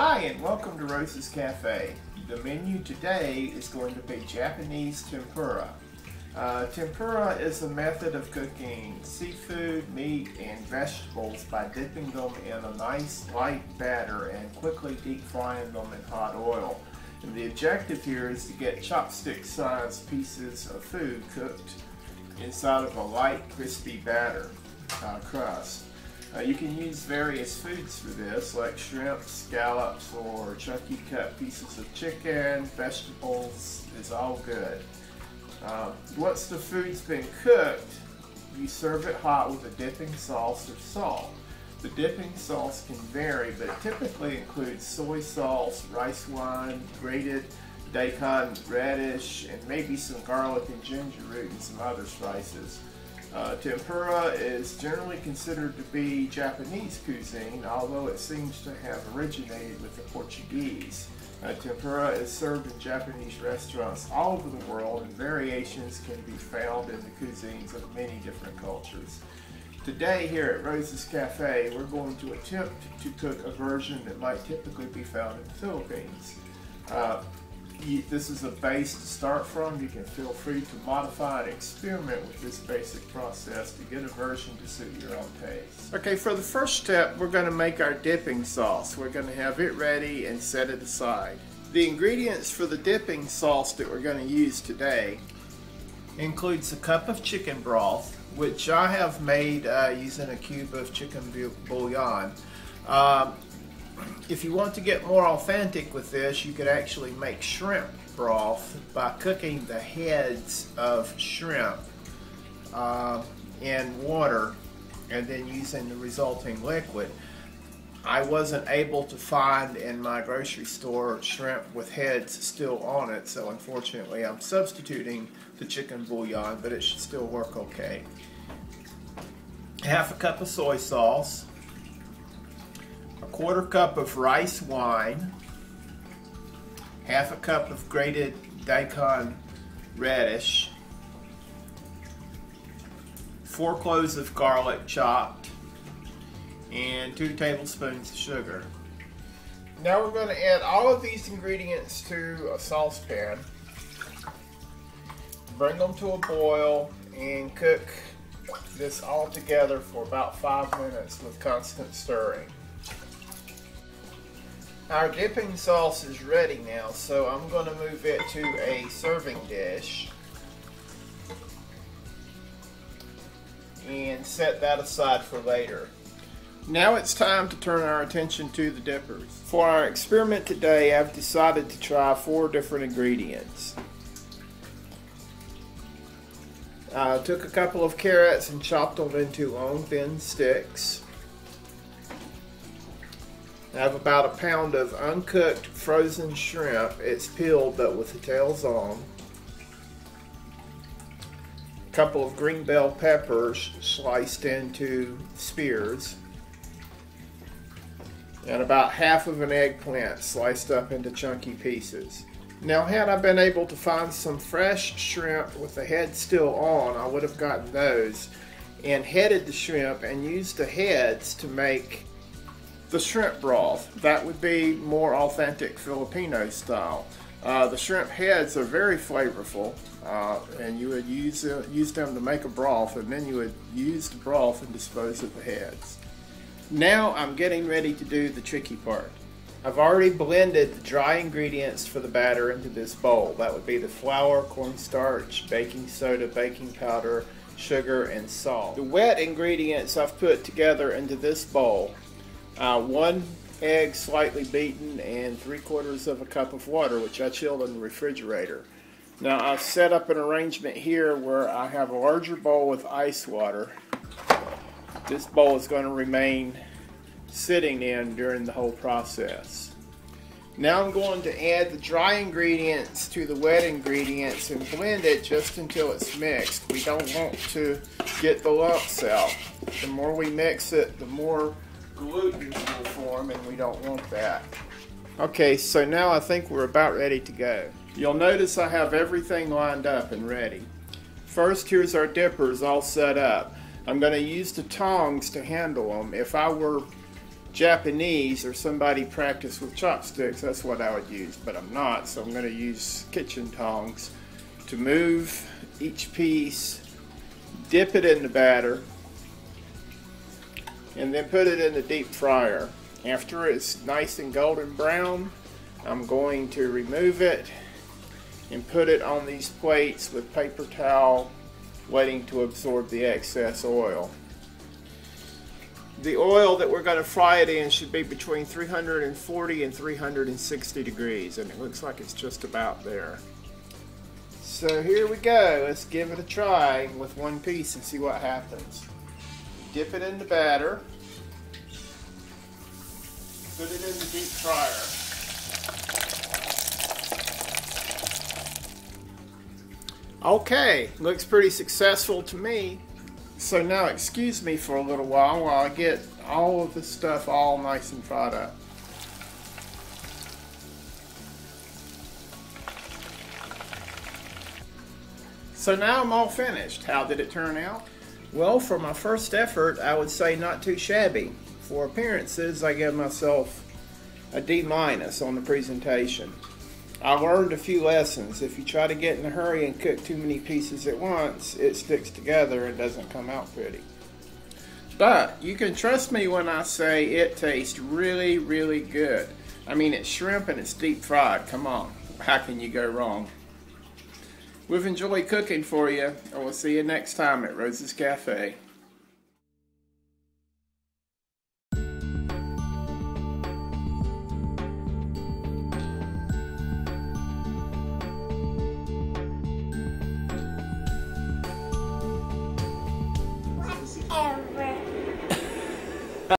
Hi and welcome to Rose's Cafe. The menu today is going to be Japanese tempura. Tempura is a method of cooking seafood, meat, and vegetables by dipping them in a nice light batter and quickly deep frying them in hot oil. And the objective here is to get chopstick-sized pieces of food cooked inside of a light, crispy batter crust. You can use various foods for this, like shrimp, scallops, or chunky cut pieces of chicken. Vegetables is all good. Once the food's been cooked, you serve it hot with a dipping sauce or salt. The dipping sauce can vary, but it typically includes soy sauce, rice wine, grated daikon radish, and maybe some garlic and ginger root and some other spices. Tempura is generally considered to be Japanese cuisine, although it seems to have originated with the Portuguese. Tempura is served in Japanese restaurants all over the world, and variations can be found in the cuisines of many different cultures. Today here at Rose's Cafe, we're going to attempt to cook a version that might typically be found in the Philippines. This is a base to start from. You can feel free to modify and experiment with this basic process to get a version to suit your own taste. Okay, for the first step, we're going to make our dipping sauce. We're going to have it ready and set it aside. The ingredients for the dipping sauce that we're going to use today includes a cup of chicken broth, which I have made using a cube of chicken bouillon. If you want to get more authentic with this, you could actually make shrimp broth by cooking the heads of shrimp in water and then using the resulting liquid. I wasn't able to find in my grocery store shrimp with heads still on it, so unfortunately I'm substituting the chicken bouillon, but it should still work okay. Half a cup of soy sauce, a quarter cup of rice wine, half a cup of grated daikon radish, 4 cloves of garlic chopped, and 2 tablespoons of sugar. Now we're going to add all of these ingredients to a saucepan, bring them to a boil, and cook this all together for about 5 minutes with constant stirring. Our dipping sauce is ready now, so I'm going to move it to a serving dish and set that aside for later. Now it's time to turn our attention to the dippers. For our experiment today, I've decided to try 4 different ingredients. I took a couple of carrots and chopped them into long thin sticks. I have about a pound of uncooked frozen shrimp. It's peeled but with the tails on. A couple of green bell peppers sliced into spears. And about half of an eggplant sliced up into chunky pieces. Now, had I been able to find some fresh shrimp with the head still on, I would have gotten those and headed the shrimp and used the heads to make the shrimp broth. That would be more authentic Filipino style. The shrimp heads are very flavorful, and you would use them to make a broth, and then you would use the broth and dispose of the heads. Now I'm getting ready to do the tricky part. I've already blended the dry ingredients for the batter into this bowl. That would be the flour, cornstarch, baking soda, baking powder, sugar, and salt. The wet ingredients I've put together into this bowl. 1 egg slightly beaten and 3/4 of a cup of water, which I chilled in the refrigerator. Now I've set up an arrangement here where I have a larger bowl with ice water. This bowl is going to remain sitting in during the whole process. Now I'm going to add the dry ingredients to the wet ingredients and blend it just until it's mixed. We don't want to get the lumps out. The more we mix it, the more gluten will form, and we don't want that. Okay, so now I think we're about ready to go. You'll notice I have everything lined up and ready. First, here's our dippers all set up. I'm going to use the tongs to handle them. If I were Japanese or somebody practiced with chopsticks, that's what I would use, but I'm not, so I'm going to use kitchen tongs to move each piece, dip it in the batter, and then put it in the deep fryer. After it's nice and golden brown, I'm going to remove it and put it on these plates with paper towel, waiting to absorb the excess oil. The oil that we're going to fry it in should be between 340 and 360 degrees, and it looks like it's just about there. So here we go. Let's give it a try with one piece and see what happens. Dip it in the batter. Put it in the deep fryer. Okay, looks pretty successful to me. So now excuse me for a little while I get all of the stuff all nice and fried up. So now I'm all finished. How did it turn out? Well, for my first effort, I would say not too shabby. For appearances, I give myself a D- on the presentation. I learned a few lessons. If you try to get in a hurry and cook too many pieces at once, it sticks together and doesn't come out pretty. But you can trust me when I say it tastes really, really good. I mean, it's shrimp and it's deep fried. Come on, how can you go wrong? We've enjoyed cooking for you, and we'll see you next time at Rose's Cafe.